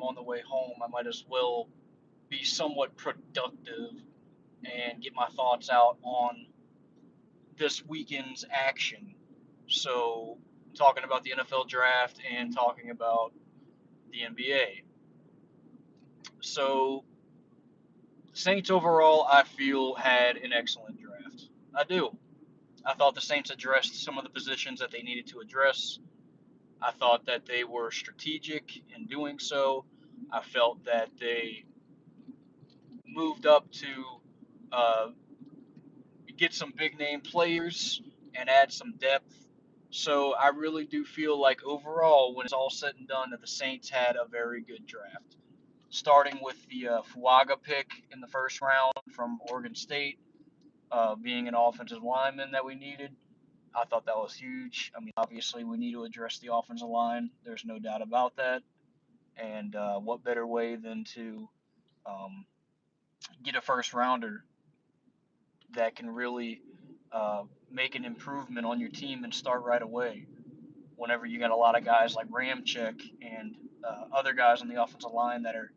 I'm on the way home, I might as well be somewhat productive and get my thoughts out on this weekend's action. So, talking about the NFL draft and talking about the NBA. So, Saints overall, I feel, had an excellent draft. I do. I thought the Saints addressed some of the positions that they needed to address. I thought that they were strategic in doing so. I felt that they moved up to uh, get some big name players and add some depth. So I really do feel like overall, when it's all said and done, that the Saints had a very good draft. Starting with the Fuaga pick in the first round from Oregon State, being an offensive lineman that we needed. I thought that was huge. I mean, obviously, we need to address the offensive line. There's no doubt about that. And what better way than to um, get a first rounder that can really make an improvement on your team and start right away? Whenever you got a lot of guys like Ramczyk and other guys on the offensive line that are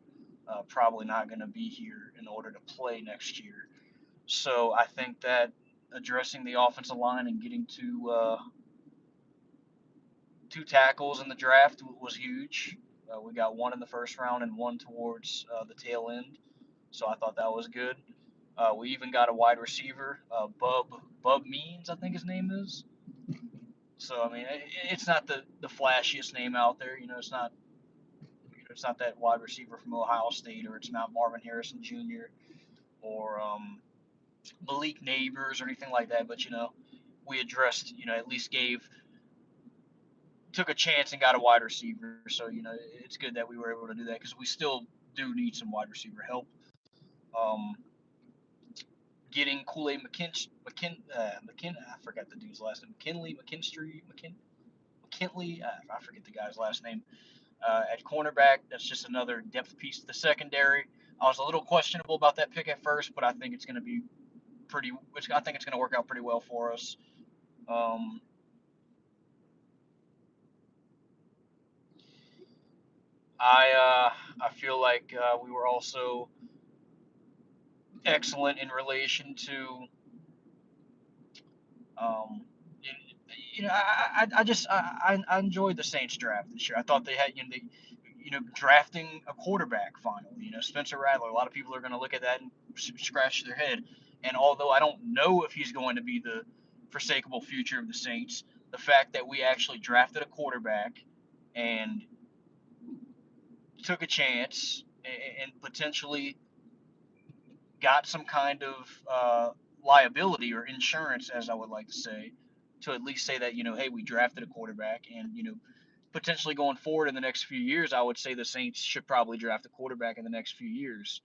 probably not going to be here in order to play next year. So I think that addressing the offensive line and getting two tackles in the draft was huge. We got one in the first round and one towards the tail end, so I thought that was good. We even got a wide receiver, Bub Means, I think his name is. So I mean, it's not the flashiest name out there. It's not that wide receiver from Ohio State, or it's not Marvin Harrison Jr. or Malik Neighbors or anything like that. But we addressed, at least took a chance and got a wide receiver. So it's good that we were able to do that because we still do need some wide receiver help. Um, Getting Kool-Aid I forgot the dude's last name. McKinley. I forget the guy's last name. At cornerback, that's just another depth piece to the secondary. I was a little questionable about that pick at first, but I think it's going to be pretty. I think it's going to work out pretty well for us. Um, I feel like we were also excellent in relation to um, I just I enjoyed the Saints draft this year. I thought they had drafting a quarterback finally. Spencer Rattler. A lot of people are going to look at that and scratch their head. And although I don't know if he's going to be the forsakable future of the Saints, the fact that we actually drafted a quarterback and took a chance and potentially got some kind of liability or insurance, as I would like to say, to at least say that hey, we drafted a quarterback, and potentially going forward in the next few years, I would say the Saints should probably draft a quarterback in the next few years,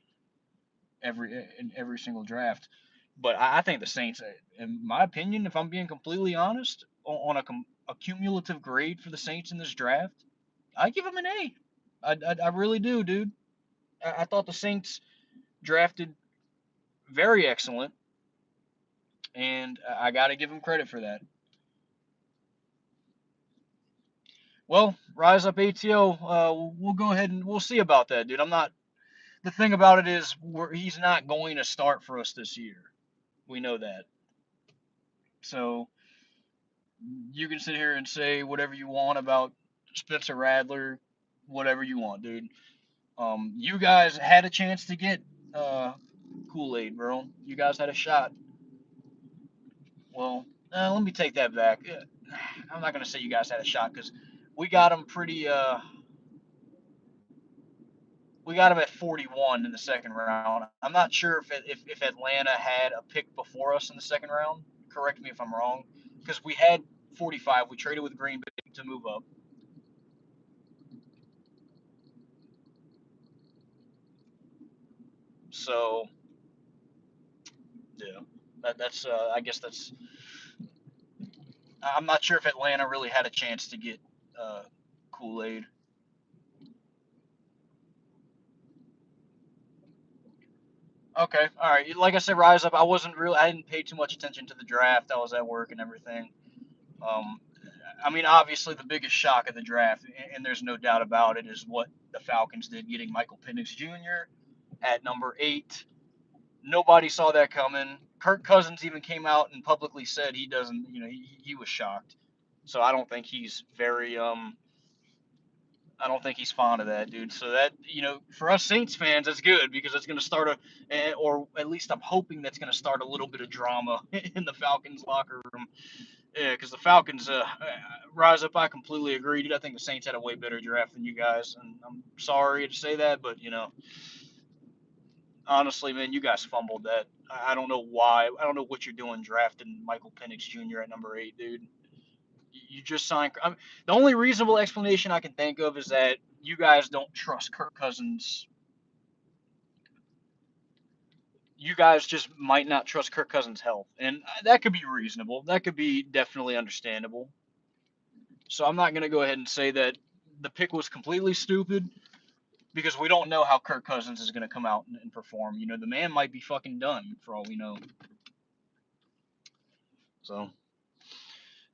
in every single draft. But I think the Saints, in my opinion, if I'm being completely honest, on a cumulative grade for the Saints in this draft, I give them an A. I really do, dude. I thought the Saints drafted very excellent, and I got to give them credit for that. Well, Rise Up ATO, we'll go ahead and we'll see about that, dude. I'm not. The thing about it is, he's not going to start for us this year. We know that. So you can sit here and say whatever you want about Spencer Radler, whatever you want, dude. You guys had a chance to get Kool-Aid, bro. You guys had a shot. Well, let me take that back. I'm not gonna say you guys had a shot because we got him pretty. We got him at 41 in the second round. I'm not sure if Atlanta had a pick before us in the second round. Correct me if I'm wrong, because we had 45. We traded with Green Bay to move up. So yeah, that's I guess that's. I'm not sure if Atlanta really had a chance to get uh, Kool Aid. Okay, all right. Like I said, Rise Up. I didn't pay too much attention to the draft. I was at work and everything. Um, I mean, obviously, the biggest shock of the draft, and there's no doubt about it, is what the Falcons did, getting Michael Penix Jr. at number 8. Nobody saw that coming. Kirk Cousins even came out and publicly said he doesn't, he was shocked. So I don't think he's very I don't think he's fond of that, dude. So that, for us Saints fans, that's good because it's going to start or at least I'm hoping that's going to start a little bit of drama in the Falcons locker room. Yeah, because the Falcons rise up. I completely agree, dude. I think the Saints had a way better draft than you guys, and I'm sorry to say that, but honestly, man, you guys fumbled that. I don't know why. I don't know what you're doing drafting Michael Penix Jr. at number 8, dude. You just signed. The only reasonable explanation I can think of is that you guys don't trust Kirk Cousins. You guys just might not trust Kirk Cousins' health, and that could be reasonable. That could be definitely understandable. So I'm not gonna go ahead and say that the pick was completely stupid because we don't know how Kirk Cousins is gonna come out and perform. The man might be fucking done for all we know. So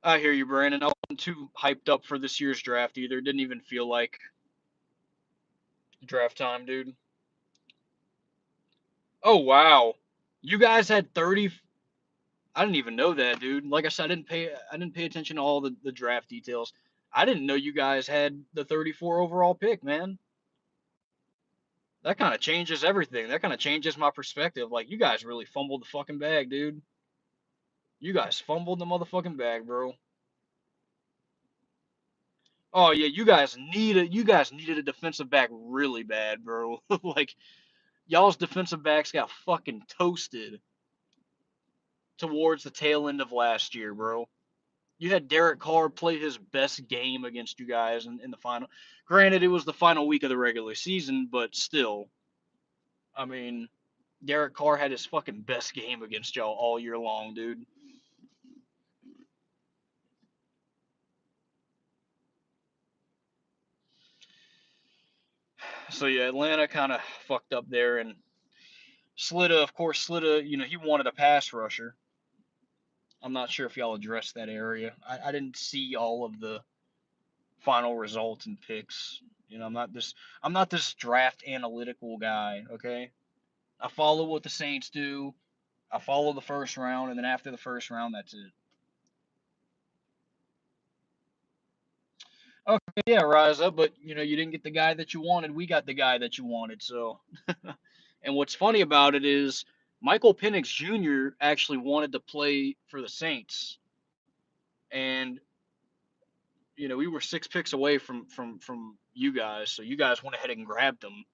I hear you, Brandon. I wasn't too hyped up for this year's draft either. It didn't even feel like draft time, dude. Oh wow, you guys had 30. I didn't even know that, dude. Like I said, I didn't pay attention to all the draft details. I didn't know you guys had the 34 overall pick, man. That kind of changes everything. That kind of changes my perspective. Like, you guys really fumbled the fucking bag, dude. You guys fumbled the motherfucking bag, bro. Oh yeah, you guys needed a defensive back really bad, bro. Like, y'all's defensive backs got fucking toasted towards the tail end of last year, bro. You had Derek Carr play his best game against you guys in the final. Granted, it was the final week of the regular season, but still, I mean, Derek Carr had his fucking best game against y'all all year long, dude. So yeah, Atlanta kind of fucked up there, and Slita, he wanted a pass rusher. I'm not sure if y'all addressed that area. I didn't see all of the final results and picks. I'm not this draft analytical guy. Okay, I follow what the Saints do. I follow the first round, and then after the first round, that's it. Okay, yeah, rise up, but you didn't get the guy that you wanted. We got the guy that you wanted. So, and what's funny about it is Michael Penix Jr. actually wanted to play for the Saints, and we were 6 picks away from you guys. So you guys went ahead and grabbed him.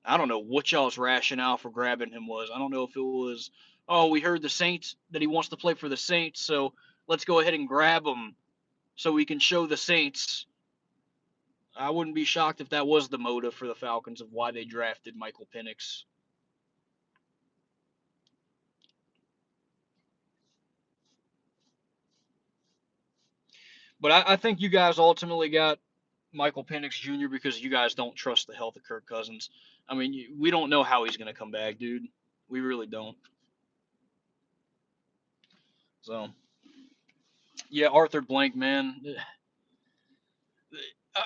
I don't know what y'all's rationale for grabbing him was. I don't know if it was, oh, we heard the Saints that he wants to play for the Saints, so let's go ahead and grab him so we can show the Saints. I wouldn't be shocked if that was the motive for the Falcons of why they drafted Michael Penix. But I think you guys ultimately got Michael Penix Jr. because you guys don't trust the health of Kirk Cousins. I mean, we don't know how he's going to come back, dude. We really don't. So, yeah, Arthur Blank, man.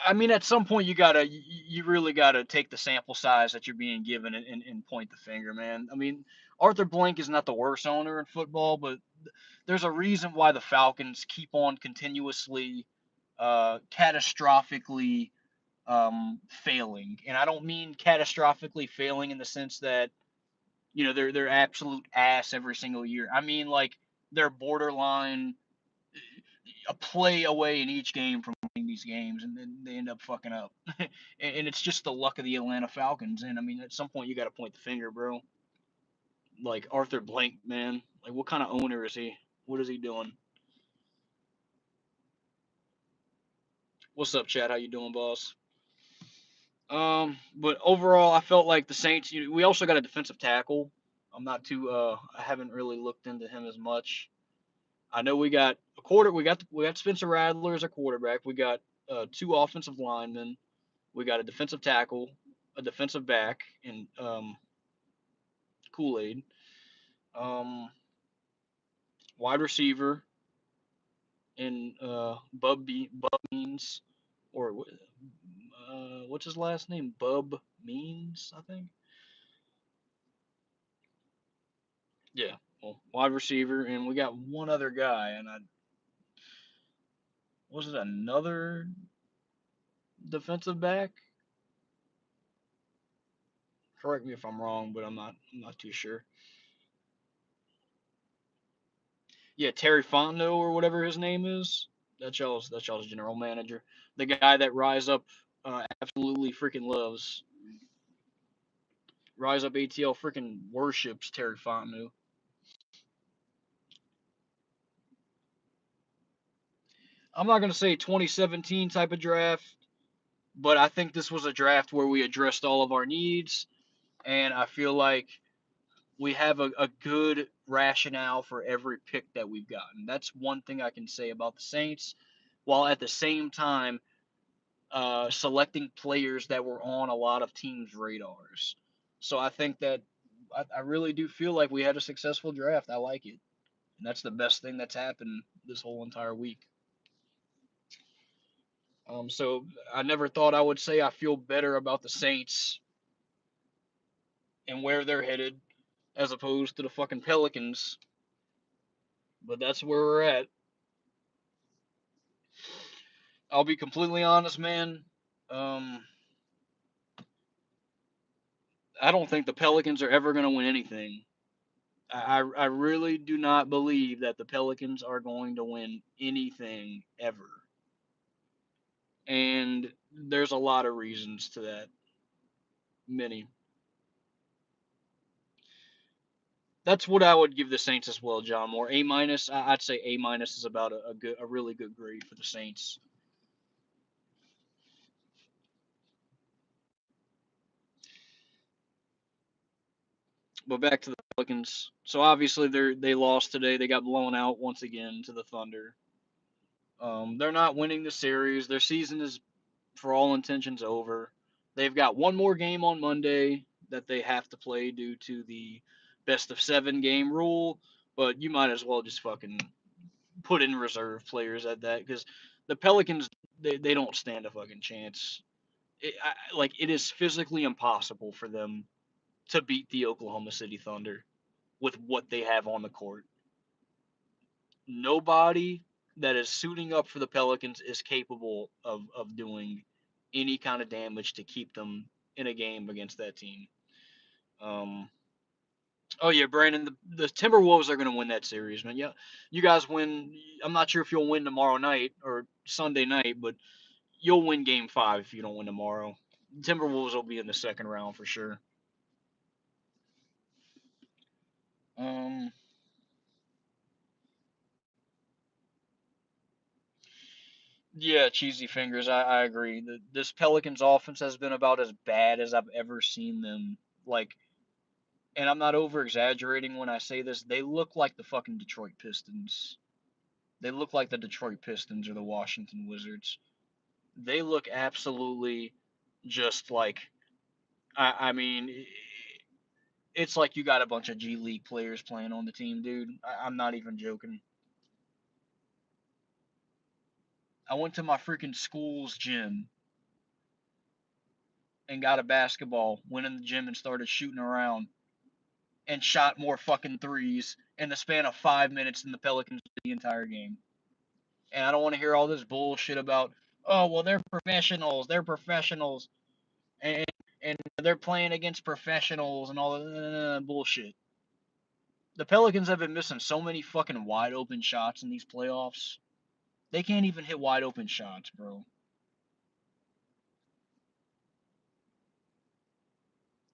I mean, at some point you really gotta take the sample size that you're being given and point the finger, man. I mean, Arthur Blank is not the worst owner in football, but there's a reason why the Falcons keep on continuously, catastrophically failing, and I don't mean catastrophically failing in the sense that they're absolute ass every single year. I mean like they're borderline a play away in each game from winning these games, and then they end up fucking up. And it's just the luck of the Atlanta Falcons. And I mean, at some point, you got to point the finger, bro. Like Arthur Blank, man. Like, what kind of owner is he? What is he doing? What's up, Chad? How you doing, boss? But overall, I felt like the Saints. We also got a defensive tackle. I'm not too. I haven't really looked into him as much. I know we got a quarter. We got Spencer Rattler as a quarterback. We got two offensive linemen. We got a defensive tackle, a defensive back, and Kool Aid, um, wide receiver, and Bub Beans, or what's his last name? Bub Means, I think. Yeah, well, wide receiver, and we got one other guy, and I was it another defensive back? Correct me if I'm wrong, but I'm not too sure. Yeah, Terry Fontenot or whatever his name is. That's y'all's general manager, the guy that Rise Up absolutely freaking loves. Rise Up ATL freaking worships Terry Fontenot. I'm not gonna say 2017 type of draft, but I think this was a draft where we addressed all of our needs, and I feel like we have a good rationale for every pick that we've gotten. That's one thing I can say about the Saints, while at the same time selecting players that were on a lot of teams' radars. So I think that I really do feel like we had a successful draft. I like it. And that's the best thing that's happened this whole entire week. So I never thought I would say I feel better about the Saints and where they're headed as opposed to the fucking Pelicans, but that's where we're at. I'll be completely honest, man. Um, I don't think the Pelicans are ever going to win anything. I really do not believe that the Pelicans are going to win anything ever. And there's a lot of reasons to that. Many. That's what I would give the Saints as well, John Moore. A minus. I'd say A minus is about a really good grade for the Saints. But back to the Pelicans. So obviously they lost today. They got blown out once again to the Thunder. They're not winning the series. Their season is, for all intentions, over. They've got one more game on Monday that they have to play due to the best of seven game rule. But you might as well just fucking put in reserve players at that because the Pelicans they don't stand a fucking chance. It is physically impossible for them to beat the Oklahoma City Thunder with what they have on the court. Nobody that is suiting up for the Pelicans is capable of doing any kind of damage to keep them in a game against that team. Um, oh yeah, Brandon, the Timberwolves are going to win that series, man. Yeah, you guys win. I'm not sure if you'll win tomorrow night or Sunday night, but you'll win Game 5 if you don't win tomorrow. Timberwolves will be in the second round for sure. Um, Yeah, cheesy fingers. I agree. This Pelicans offense has been about as bad as I've ever seen them. Like, and I'm not over exaggerating when I say this. They look like the fucking Detroit Pistons. They look like the Detroit Pistons or the Washington Wizards. They look absolutely just like. I mean, it's like you got a bunch of G League players playing on the team, dude. I'm not even joking. I went to my freaking school's gym and got a basketball, went in the gym and started shooting around and shot more fucking threes in the span of 5 minutes than the Pelicans did the entire game. And I don't want to hear all this bullshit about, oh well, they're professionals, and and they're playing against professionals and all that bullshit. The Pelicans have been missing so many fucking wide open shots in these playoffs. They can't even hit wide open shots, bro.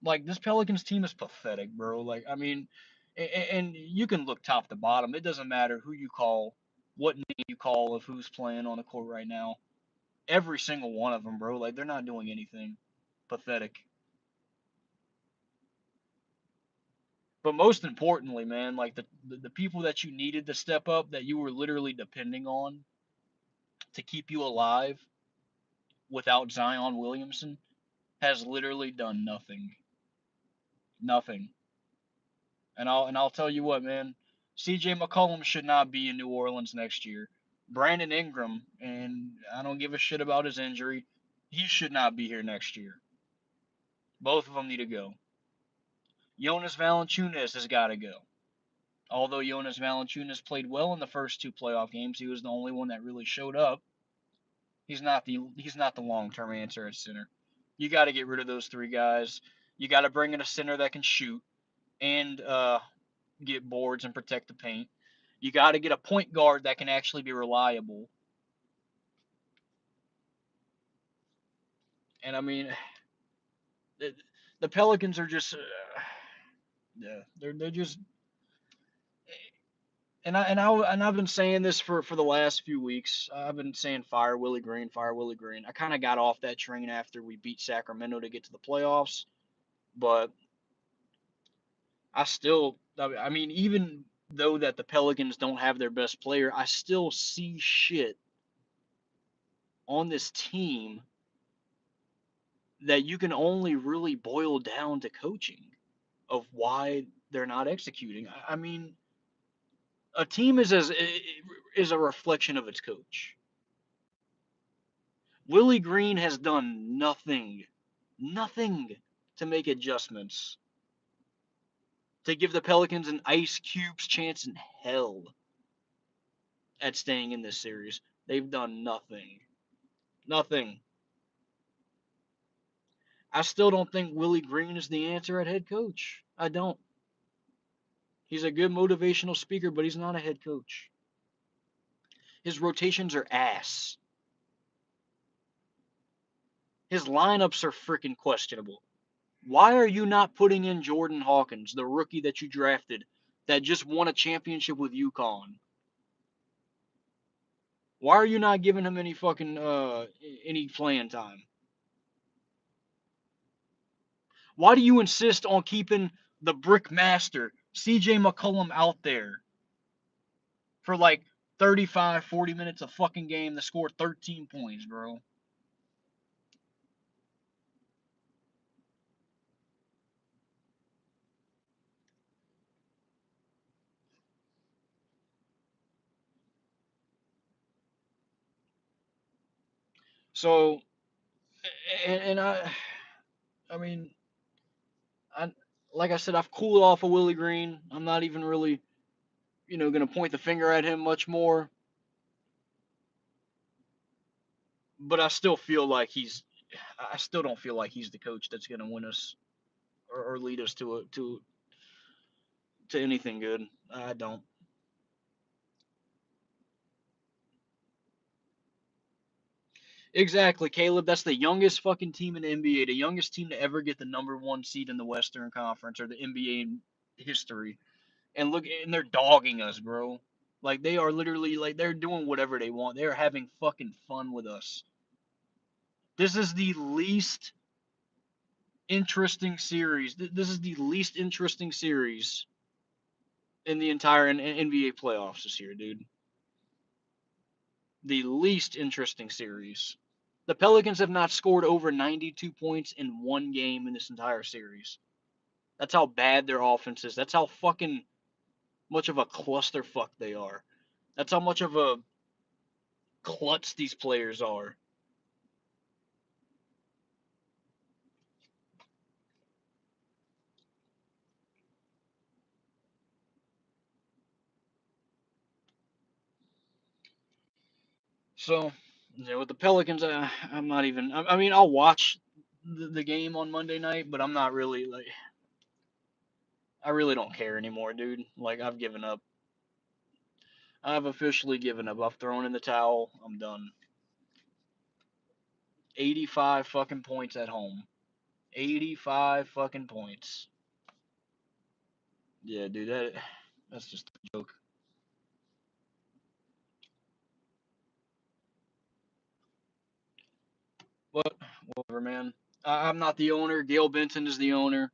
Like this Pelicans team is pathetic, bro. Like I mean, and you can look top to bottom. It doesn't matter who you call, what name you call of who's playing on the court right now. Every single one of them, bro. Like they're not doing anything. Pathetic. But most importantly, man, like the people that you needed to step up, that you were literally depending on to keep you alive without Zion Williamson, has literally done nothing. Nothing. And I'll tell you what, man. C.J. McCollum should not be in New Orleans next year. Brandon Ingram, and I don't give a shit about his injury. He should not be here next year. Both of them need to go. Jonas Valanciunas has got to go. Although Jonas Valanciunas played well in the first two playoff games, he was the only one that really showed up. He's not the long-term answer at center. You got to get rid of those three guys. You got to bring in a center that can shoot and get boards and protect the paint. You got to get a point guard that can actually be reliable. And I mean, the, the Pelicans are just, yeah, they're just. And I've been saying this for the last few weeks. I've been saying fire Willie Green, fire Willie Green. I kind of got off that train after we beat Sacramento to get to the playoffs, but I mean, even though that the Pelicans don't have their best player, I still see shit on this team that you can only really boil down to coaching of why they're not executing. I mean, a team is a reflection of its coach. Willie Green has done nothing to make adjustments to give the Pelicans an Ice Cube's chance in hell at staying in this series. They've done nothing. Nothing. I still don't think Willie Green is the answer at head coach. I don't. He's a good motivational speaker, but he's not a head coach. His rotations are ass. His lineups are freaking questionable. Why are you not putting in Jordan Hawkins, the rookie that you drafted, that just won a championship with UConn? Why are you not giving him any fucking any playing time? Why do you insist on keeping the brick master, CJ McCollum, out there for like 35, 40 minutes a fucking game to score 13 points, bro? So, and I mean, I like I said, I've cooled off of Willie Green. I'm not even really, gonna point the finger at him much more. But I still don't feel like he's the coach that's gonna win us or lead us to anything good. I don't. Exactly, Caleb. That's the youngest fucking team in the NBA, the youngest team to ever get the number one seed in the Western Conference or the NBA in history. And look, and they're dogging us, bro. Like they are literally like they're doing whatever they want. They're having fucking fun with us. This is the least interesting series. This is the least interesting series in the entire NBA playoffs this year, dude. The least interesting series. The Pelicans have not scored over 92 points in one game in this entire series. That's how bad their offense is. That's how fucking much of a clusterfuck they are. That's how much of a klutz these players are. So, with the Pelicans, I'm not even. I mean, I'll watch the game on Monday night, but I'm not really like. I really don't care anymore, dude. Like, I've given up. I've officially given up. I've thrown in the towel. I'm done. 85 fucking points at home. 85 fucking points. Yeah, dude, that's just a joke. But whatever, man. I'm not the owner. Gail Benson is the owner.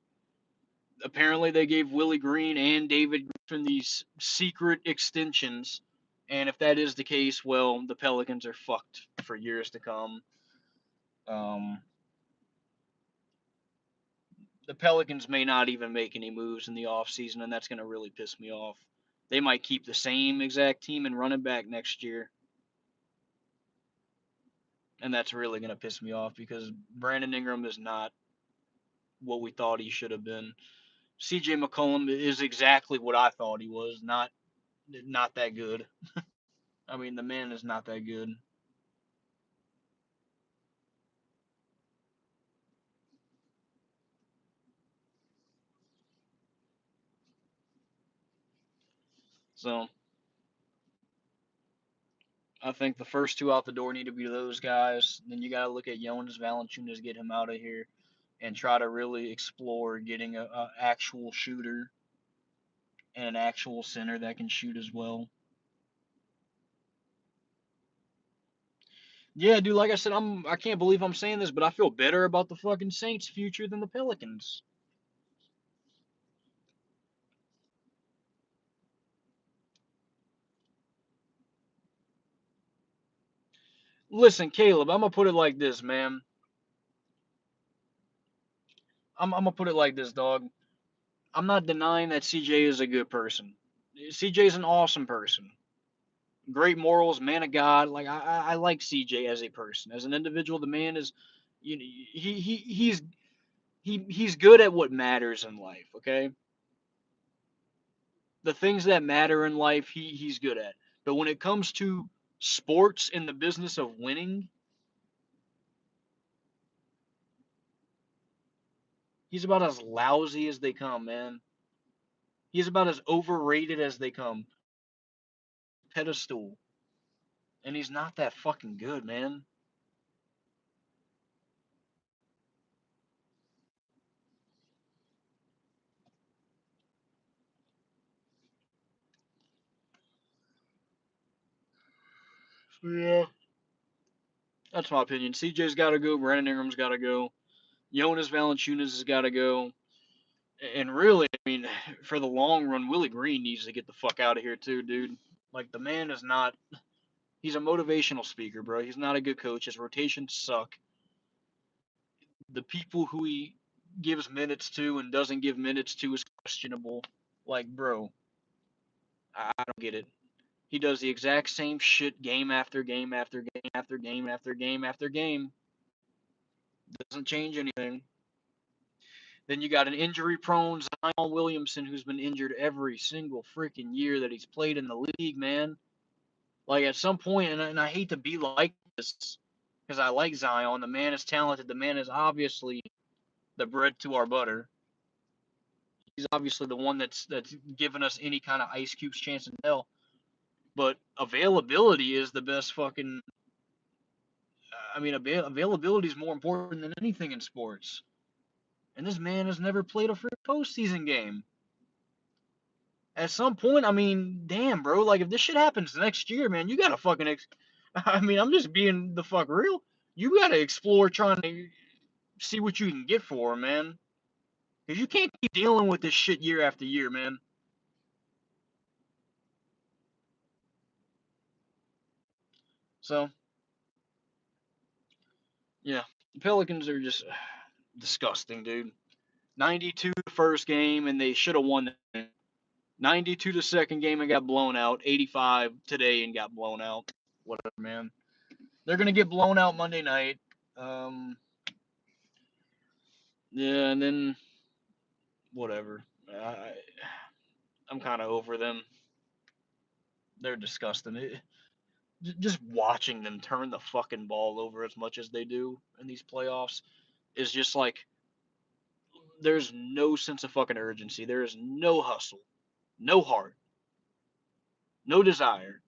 Apparently, they gave Willie Green and David Griffin these secret extensions, and if that is the case, well, the Pelicans are fucked for years to come. Um, the Pelicans may not even make any moves in the offseason, and that's going to really piss me off. They might keep the same exact team and run it back next year. and that's really gonna piss me off because Brandon Ingram is not what we thought he should have been. C.J. McCollum is exactly what I thought he was, not that good. I mean, the man is not that good. So I think the first two out the door need to be those guys. Then you got to look at Jonas Valanciunas, get him out of here, and try to really explore getting a actual shooter and an actual center that can shoot as well. Yeah, dude. Like I said, I can't believe I'm saying this, but I feel better about the fucking Saints' future than the Pelicans. Listen, Caleb, I'm gonna put it like this, man. I'm gonna put it like this, dog. I'm not denying that CJ is a good person. CJ is an awesome person. Great morals, man of God. Like I like CJ as a person, as an individual. The man is, you know, he's good at what matters in life. Okay, the things that matter in life, he's good at. But when it comes to sports and the business of winning, he's about as lousy as they come, man. He's about as overrated as they come. Pedestal, and he's not that fucking good, man. Yeah, that's my opinion. CJ's got to go. Brandon Ingram's got to go. Jonas Valanciunas has got to go. And really, I mean, for the long run, Willie Green needs to get the fuck out of here too, dude. Like the man is not. He's a motivational speaker, bro. He's not a good coach. His rotations suck. The people who he gives minutes to and doesn't give minutes to is questionable. Like, bro, I don't get it. He does the exact same shit game after game after game after game after game after game. Doesn't change anything. Then you got an injury prone Zion Williamson who's been injured every single freaking year that he's played in the league, man. Like at some point, and I hate to be like this because I like Zion. The man is talented. The man is obviously the bread to our butter. He's obviously the one that's given us any kind of Ice Cube's chance in hell. But availability is the best fucking. I mean, availability is more important than anything in sports. And this man has never played a free postseason game. At some point, I mean, damn, bro. Like, if this shit happens next year, man, you gotta fucking. I mean, I'm just being the fuck real. You gotta explore trying to see what you can get for him, man. Because you can't keep dealing with this shit year after year, man. So, yeah. The Pelicans are just disgusting, dude. 92 the first game, and they should have won. 92 the second game and got blown out. 85 today and got blown out. Whatever, man. They're gonna get blown out Monday night. Um, yeah, and then whatever. I'm kind of over them. They're disgusting. Just watching them turn the fucking ball over as much as they do in these playoffs is just like there's no sense of fucking urgency. There is no hustle, no heart, no desire.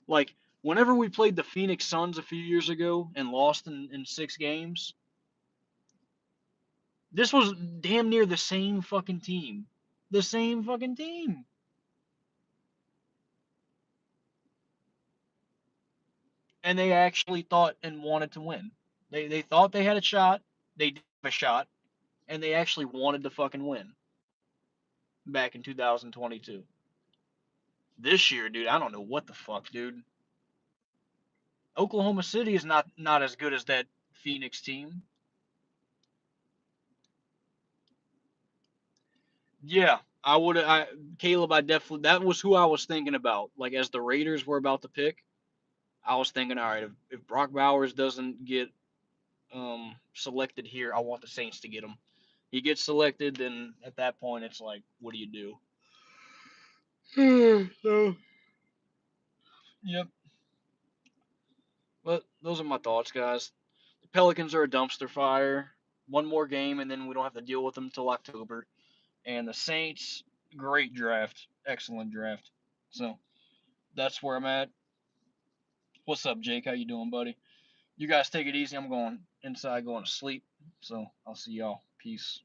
Like whenever we played the Phoenix Suns a few years ago and lost in 6 games, this was damn near the same fucking team. The same fucking team. And they actually thought and wanted to win. They thought they had a shot. They did have a shot, and they actually wanted to fucking win back in 2022. This year, dude, I don't know what the fuck, dude. Oklahoma City is not as good as that Phoenix team. Yeah, I would. Caleb, I definitely that was who I was thinking about. Like as the Raiders were about to pick, I was thinking, all right, if Brock Bowers doesn't get selected here, I want the Saints to get him. He gets selected, then at that point, it's like, what do you do? So, yep. But those are my thoughts, guys. The Pelicans are a dumpster fire. One more game, and then we don't have to deal with them until October. And the Saints, great draft, excellent draft. So that's where I'm at. What's up, Jake? How you doing, buddy? You guys take it easy. I'm going inside, going to sleep. So I'll see y'all. Peace.